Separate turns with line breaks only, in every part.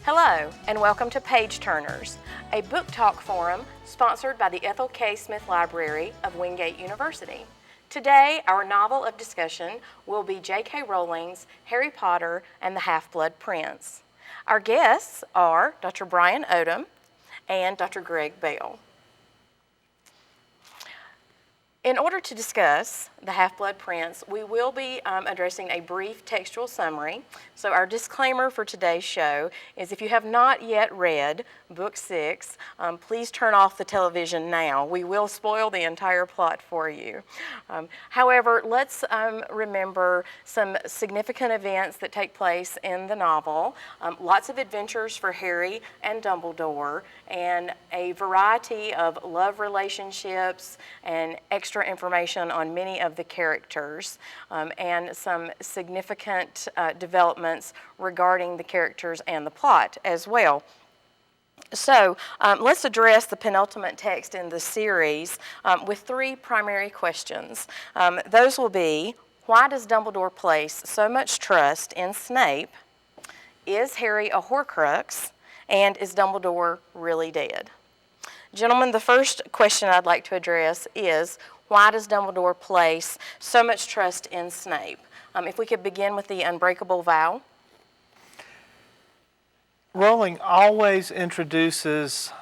Hello, and welcome to Page Turners, a book talk forum sponsored by the Ethel K. Smith Library of Wingate University. Today, our novel of discussion will be J.K. Rowling's Harry Potter and the Half-Blood Prince. Our guests are Dr. Brian Odom and Dr. Greg Bell. In order to discuss The Half-Blood Prince, we will be addressing a brief textual summary. So our disclaimer for today's show is if you have not yet read Book 6, please turn off the television now. We will spoil the entire plot for you. However, let's remember some significant events that take place in the novel, lots of adventures for Harry and Dumbledore, and a variety of love relationships and extra information on many of the characters, and some significant developments regarding the characters and the plot as well. So let's address the penultimate text in the series with three primary questions. Those will be, why does Dumbledore place so much trust in Snape? Is Harry a Horcrux? And is Dumbledore really dead? Gentlemen, the first question I'd like to address is, why does Dumbledore place so much trust in Snape? If we could begin with the unbreakable vow.
Rowling always introduces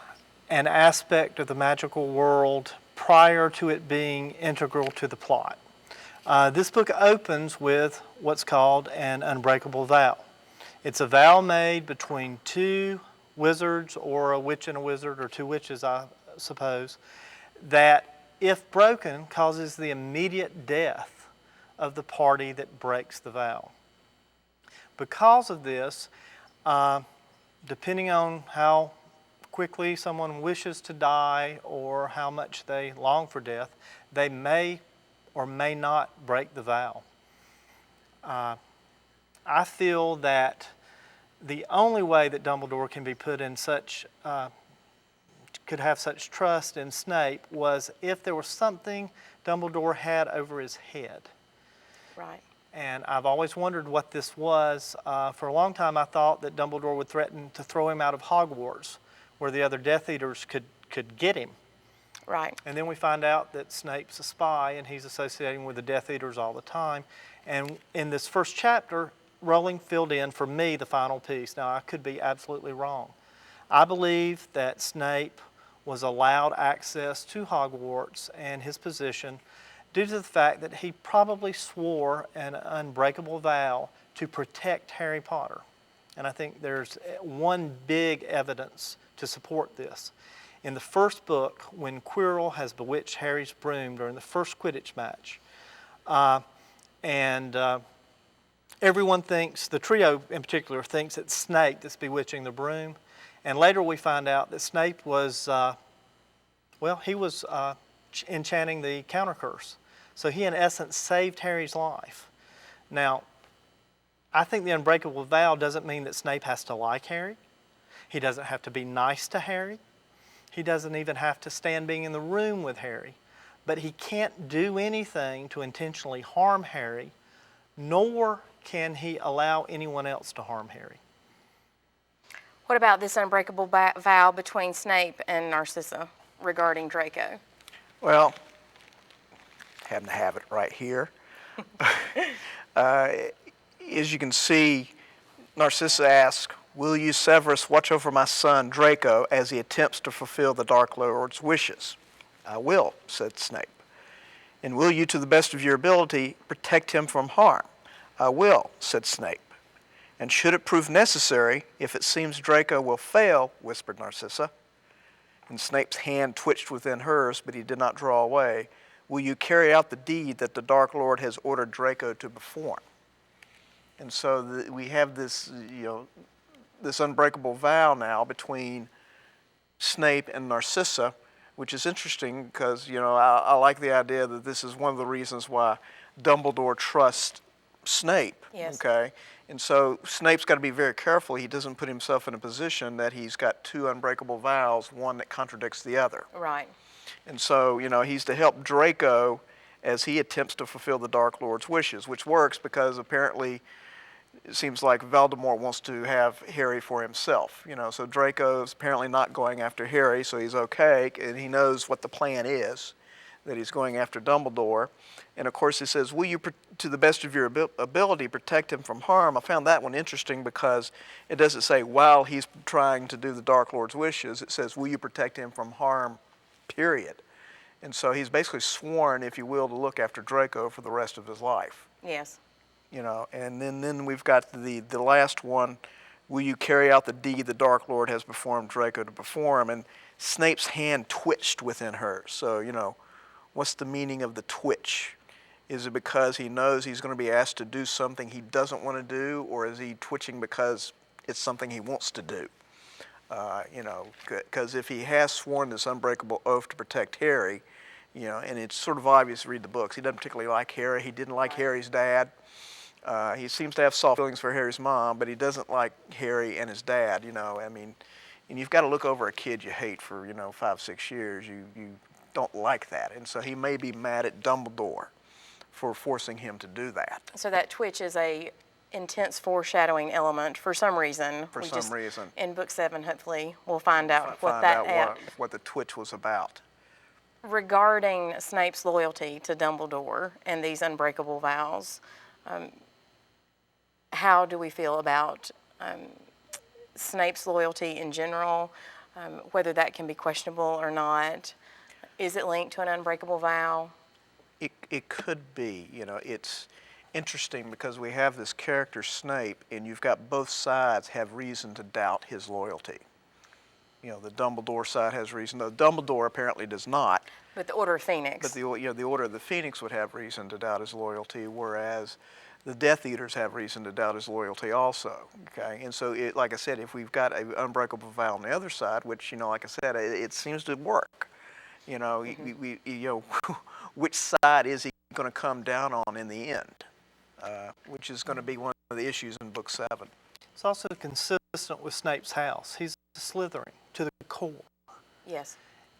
an aspect of the magical world prior to it being integral to the plot. This book opens with what's called an unbreakable vow. It's a vow made between two wizards, or a witch and a wizard, or two witches, I suppose, that if broken causes the immediate death of the party that breaks the vow. Because of this, depending on how quickly someone wishes to die or how much they long for death, they may or may not break the vow. I feel that the only way that Dumbledore can be put in such, could have such trust in Snape was if there was something Dumbledore had over his head.
Right.
And I've always wondered what this was. For a long time I thought that Dumbledore would threaten to throw him out of Hogwarts, where the other Death Eaters could get him.
Right.
And then we find out that Snape's a spy and he's associating with the Death Eaters all the time. And in this first chapter, Rowling filled in for me the final piece. Now, I could be absolutely wrong. I believe that Snape was allowed access to Hogwarts and his position due to the fact that he probably swore an unbreakable vow to protect Harry Potter. And I think there's one big evidence to support this. In the first book, when Quirrell has bewitched Harry's broom during the first Quidditch match, everyone thinks, the trio in particular, thinks it's Snape that's bewitching the broom. And later we find out that Snape was, he was enchanting the counter curse. So he in essence saved Harry's life. Now, I think the unbreakable vow doesn't mean that Snape has to like Harry. He doesn't have to be nice to Harry. He doesn't even have to stand being in the room with Harry. But he can't do anything to intentionally harm Harry, nor can he allow anyone else to harm Harry.
What about this unbreakable vow between Snape and Narcissa regarding Draco?
Well, happen to have it right here. As you can see, Narcissa asks, "Will you, Severus, watch over my son Draco as he attempts to fulfill the Dark Lord's wishes?" "I will," said Snape. "And will you, to the best of your ability, protect him from harm?" "I will," said Snape. "And should it prove necessary, if it seems Draco will fail," whispered Narcissa, and Snape's hand twitched within hers, but he did not draw away, "will you carry out the deed that the Dark Lord has ordered Draco to perform?" And so we have this, this unbreakable vow now between Snape and Narcissa, which is interesting because, I like the idea that this is one of the reasons why Dumbledore trusts Snape.
Yes.
Okay, and so Snape's got to be very careful he doesn't put himself in a position that he's got two unbreakable vows, one that contradicts the other.
Right.
And so, he's to help Draco as he attempts to fulfill the Dark Lord's wishes, which works because apparently it seems like Voldemort wants to have Harry for himself. So Draco's apparently not going after Harry, so he's okay, and he knows what the plan is, that he's going after Dumbledore. And of course he says, will you, to the best of your ability, protect him from harm? I found that one interesting because it doesn't say while he's trying to do the Dark Lord's wishes. It says, will you protect him from harm, period. And so he's basically sworn, if you will, to look after Draco for the rest of his life.
Yes.
And then we've got the last one, will you carry out the deed the Dark Lord has performed Draco to perform? And Snape's hand twitched within hers. So, what's the meaning of the twitch? Is it because he knows he's going to be asked to do something he doesn't want to do, or is he twitching because it's something he wants to do? Because if he has sworn this unbreakable oath to protect Harry, and it's sort of obvious to read the books. He doesn't particularly like Harry. He didn't like Harry's dad. He seems to have soft feelings for Harry's mom, but he doesn't like Harry and his dad, and you've got to look over a kid you hate for, 5, 6 years. You don't like that. And so he may be mad at Dumbledore for forcing him to do that.
So that twitch is a intense foreshadowing element for some reason.
For some reason.
In book 7, hopefully, we'll find out what
the twitch was about.
Regarding Snape's loyalty to Dumbledore and these unbreakable vows, how do we feel about Snape's loyalty in general, whether that can be questionable or not? Is it linked to an unbreakable vow?
It could be. It's interesting because we have this character Snape, and you've got both sides have reason to doubt his loyalty. The Dumbledore side has reason. The Dumbledore apparently does not.
But the Order of Phoenix.
But the Order of the Phoenix would have reason to doubt his loyalty, whereas the Death Eaters have reason to doubt his loyalty also. Okay, and so like I said, if we've got an unbreakable vow on the other side, which like I said, it seems to work. Which side is he going to come down on in the end? Which is going to be one of the issues in book 7.
It's also consistent with Snape's house. He's a Slytherin to the core.
Yes.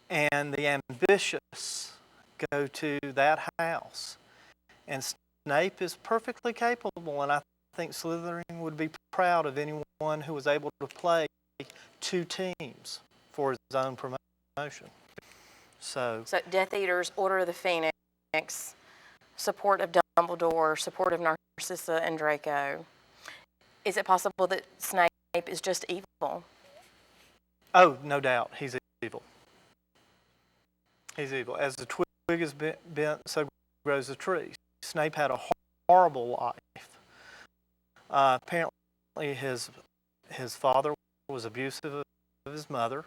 And the ambitious go to that house. And Snape is perfectly capable, and I think Slytherin would be proud of anyone who was able to play 2 teams for his own promotion. So
Death Eaters, Order of the Phoenix, support of Dumbledore, support of Narcissa and Draco. Is it possible that Snape is just evil?
Oh, no doubt, he's evil. He's evil. As the twig is bent, so grows the tree. Snape had a horrible life. Apparently, his father was abusive of his mother.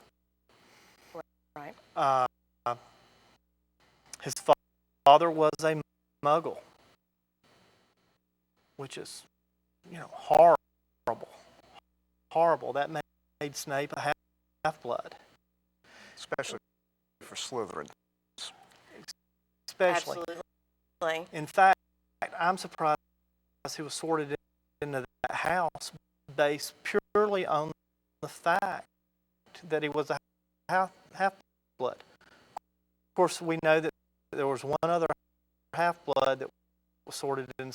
Right.
His father was a Muggle, which is, horrible. Horrible. That made Snape a half-blood.
Especially for Slytherin.
Especially.
Absolutely.
In fact, I'm surprised he was sorted into that house based purely on the fact that he was a half-blood. Of course, we know that there was one other half-blood that was sorted in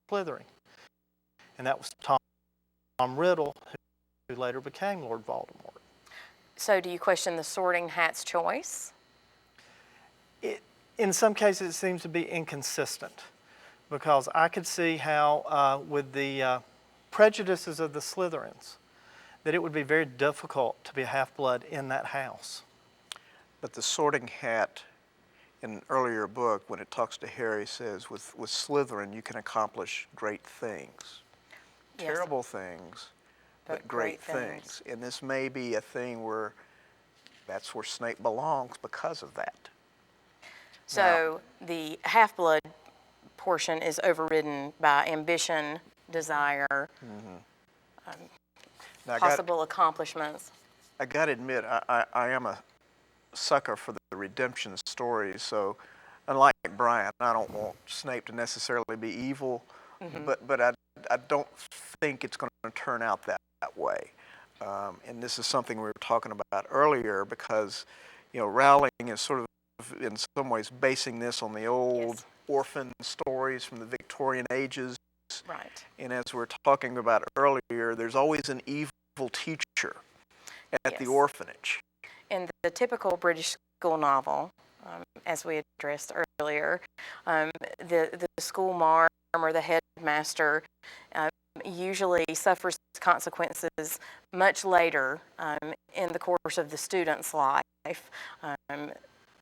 Slytherin, and that was Tom Riddle, who later became Lord Voldemort.
So do you question the Sorting Hat's choice?
In some cases, it seems to be inconsistent, because I could see how, with the prejudices of the Slytherins, that it would be very difficult to be a half-blood in that house.
But the Sorting Hat, in an earlier book, when it talks to Harry, says, with Slytherin, you can accomplish great things.
Yes.
Terrible things, but great things. And this may be a thing where that's where Snape belongs because of that.
So the half-blood portion is overridden by ambition, desire, possible accomplishments.
I got to admit, I am a sucker for the redemption stories, so unlike Brian, I don't want Snape to necessarily be evil, but I don't think it's going to turn out that way. And this is something we were talking about earlier because, Rowling is sort of, in some ways, basing this on the old orphan stories from the Victorian ages.
Right.
And as we were talking about earlier, there's always an evil teacher at the orphanage.
In the typical British school novel, as we addressed earlier, the school marm or the headmaster usually suffers consequences much later in the course of the student's life.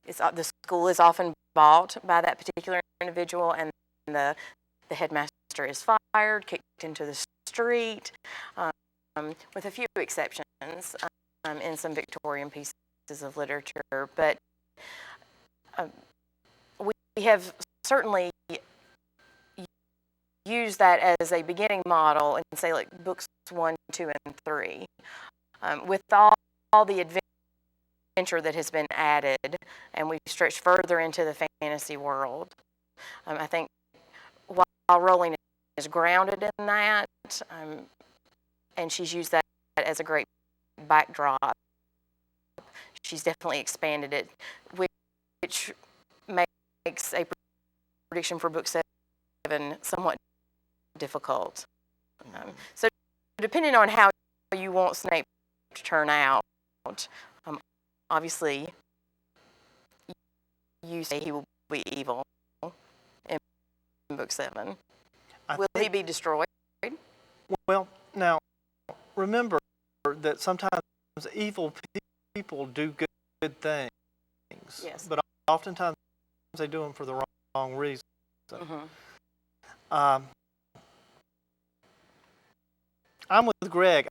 The school is often bought by that particular individual, and the headmaster is fired, kicked into the street, with a few exceptions in some Victorian pieces of literature. But we have certainly used that as a beginning model and say, like, books 1, 2, and 3. With all the adventure that has been added, and we've stretched further into the fantasy world, I think while Rowling is grounded in that, and she's used that as a great backdrop, she's definitely expanded it, which makes a prediction for book 7 somewhat difficult. So depending on how you want Snape to turn out, obviously you say he will be evil in book 7. Will he be destroyed?
Well, now, remember that sometimes evil people do good things.
Yes.
But oftentimes they do them for the wrong reason. I'm with Greg.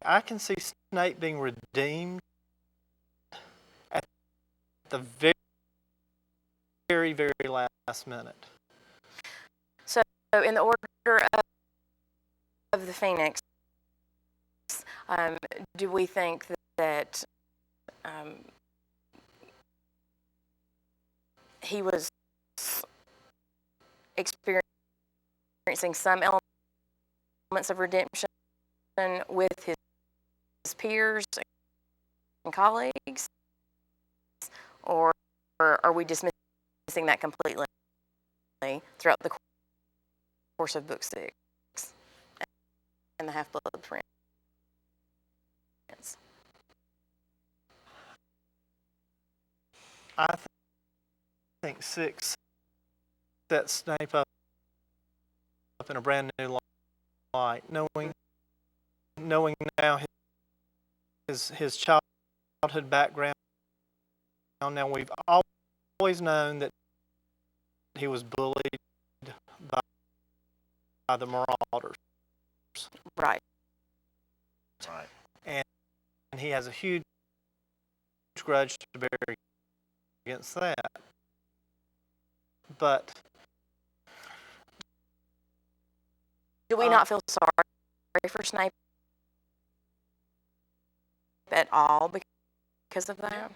I can see Snape being redeemed at the very, very, very last minute.
So in the order of the Phoenix, do we think that he was experiencing some elements of redemption with his peers and colleagues, or are we dismissing that completely throughout the course of book 6 and the Half-Blood Prince?
I think 6 sets Snape up in a brand new light, knowing now his childhood background. Now, we've always known that he was bullied by the Marauders.
Right.
And he has a huge grudge to bear against that. But
do we not feel sorry for Snape at all because of that?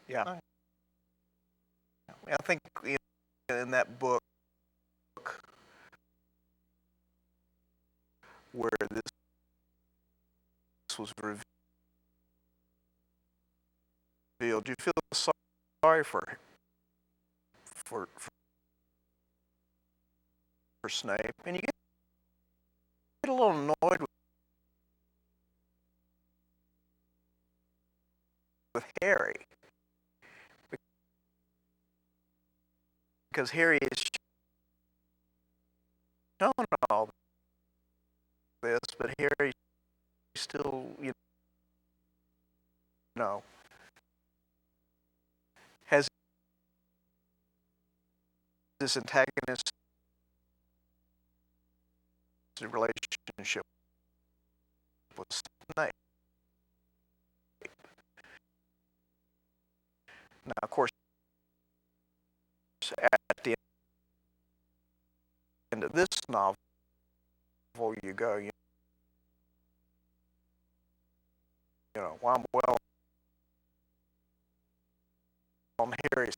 Yeah. I think in that book where this was revealed, you feel sorry for Snape, and you get a little annoyed with Harry, because Harry is shown all this, but Harry still, has this antagonistic relationship with Snape. Now, of course, at the end of this novel, you go, well, I'm well on Harry's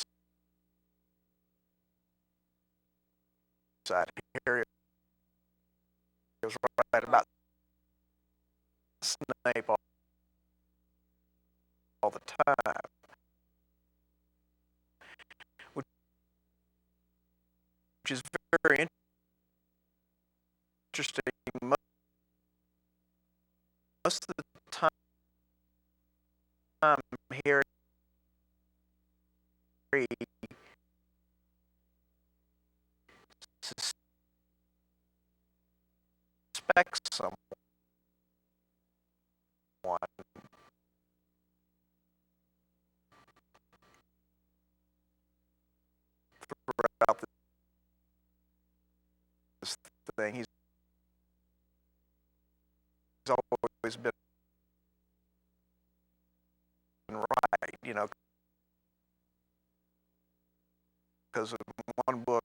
side. Harry was right about Snape all the time, which is very interesting. Most of the time, Harry suspects someone throughout this thing. He's always been right, you know, because in one book,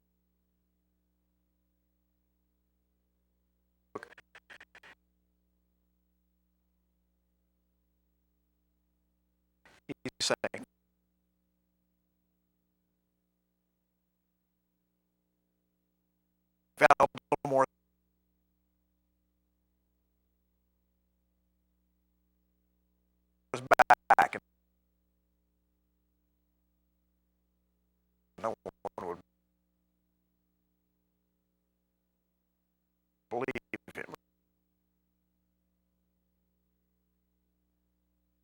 he's saying, Voldemort is back, and no one would believe him.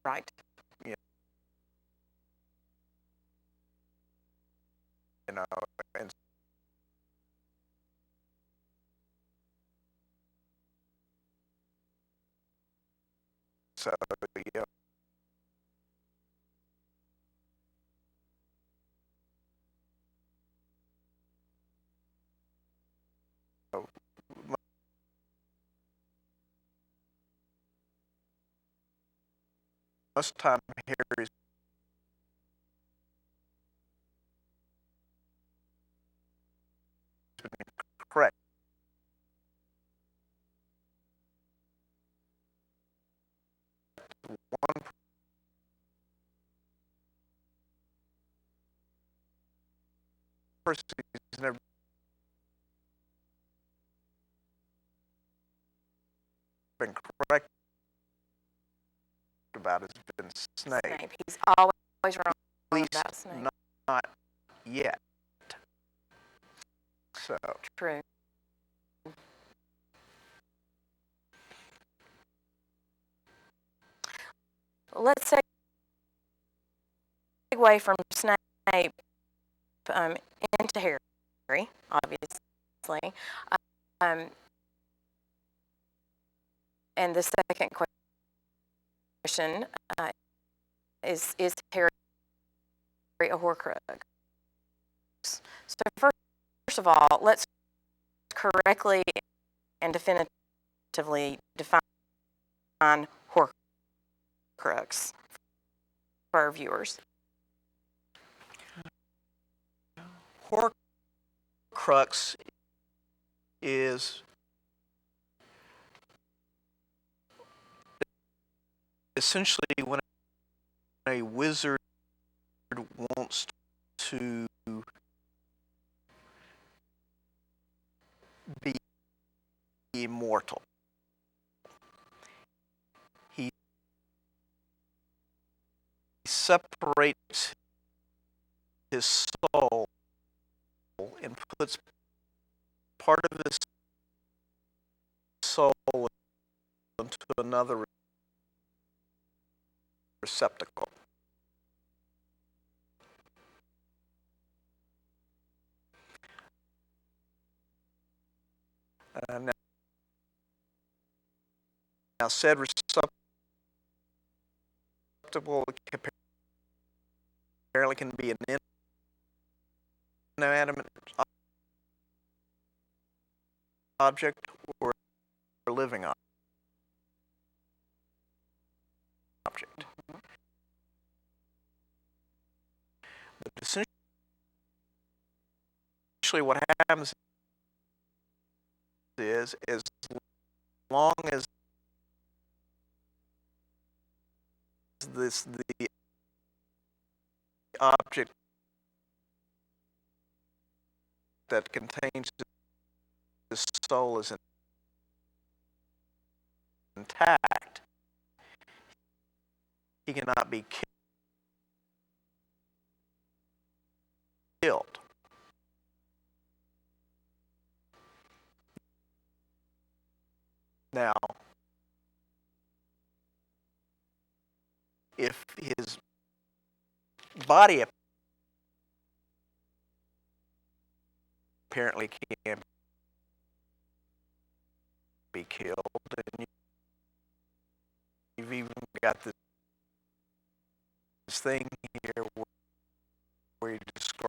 Right.
You know, and so, you know, most of the time Harry's been correct. One person he's never been correct about has been Snape.
Snape. He's always wrong
At least
about Snape.
not yet. So,
True. Let's segue from Snape into Harry, obviously. Um, and the second question is Harry a Horcrux? So first of all, let's correctly and definitively define Horcrux for our viewers.
Horcrux is essentially when a wizard wants to be immortal. He separates his soul and puts part of his soul into another receptacle. Now said receptacle apparently can be an inanimate object or a living object. But essentially what happens is as long as the object that contains soul is intact, he cannot be killed. Now, if his body apparently can't be killed, and you've even got this thing here where he describes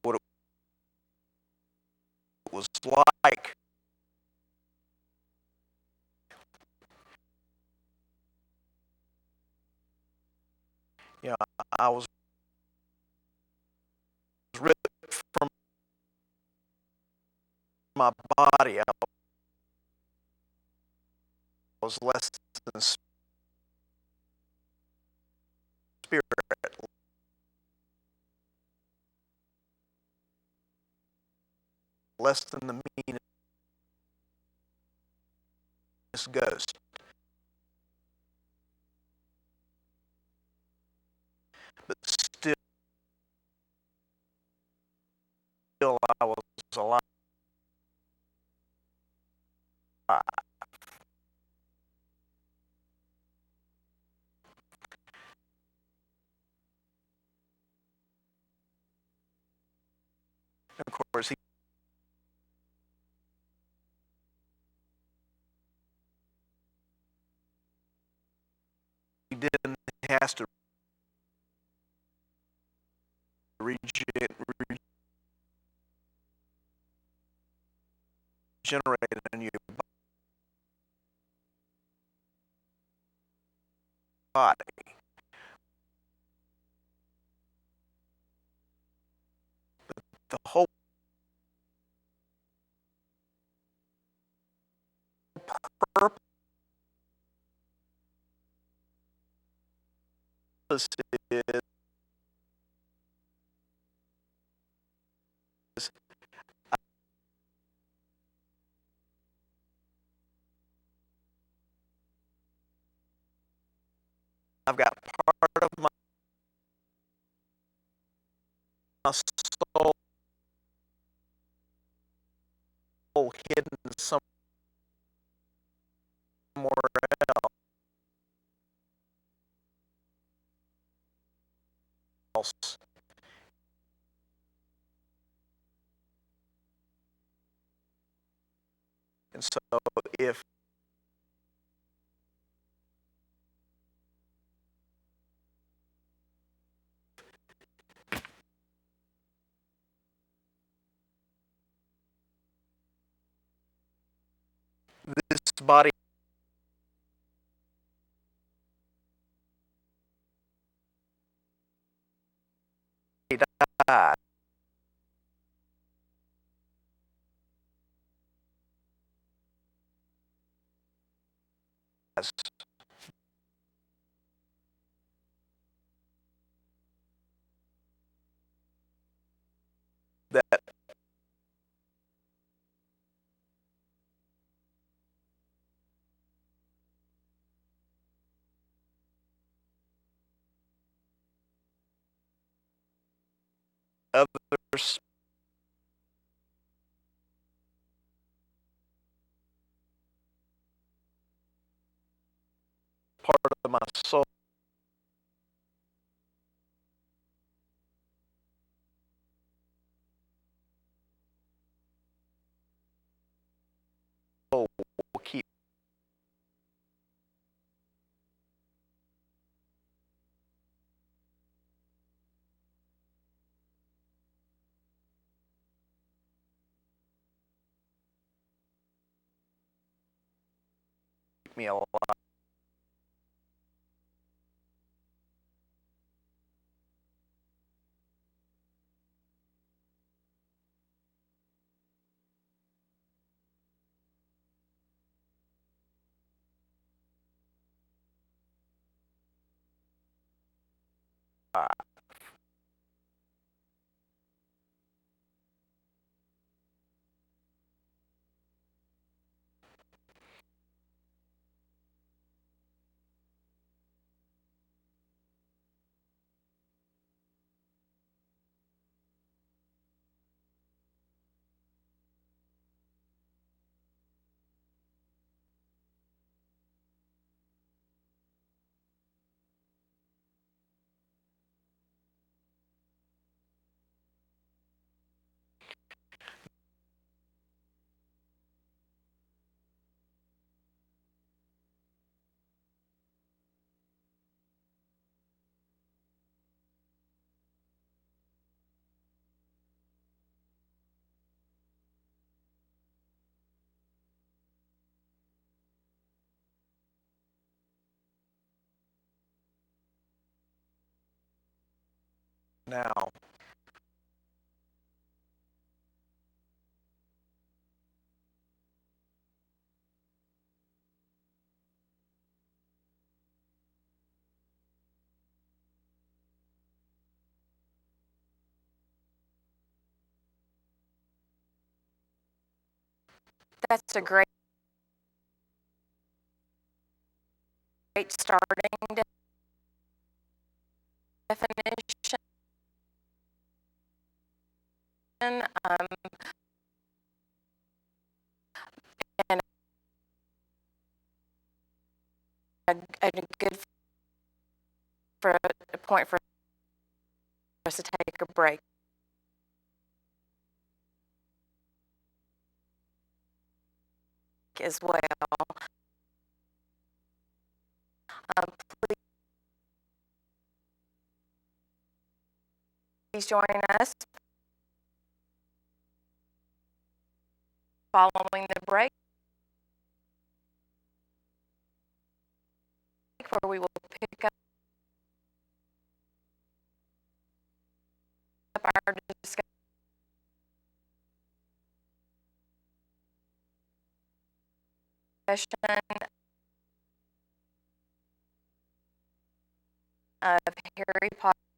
what it was like you know, I was ripped from my body. I was less than spirit, less than the meanest ghost. But still I was alive. And of course, he then has to regenerate a new body. The whole purpose is I've got part of my soul hidden somewhere else. And so if this body died, that others part of my soul will keep me alive. Now,
That's a great starting definition. Um, and a good for a point for us to take a break as well. Um, please join us following the break, where we will pick up our discussion of Harry Potter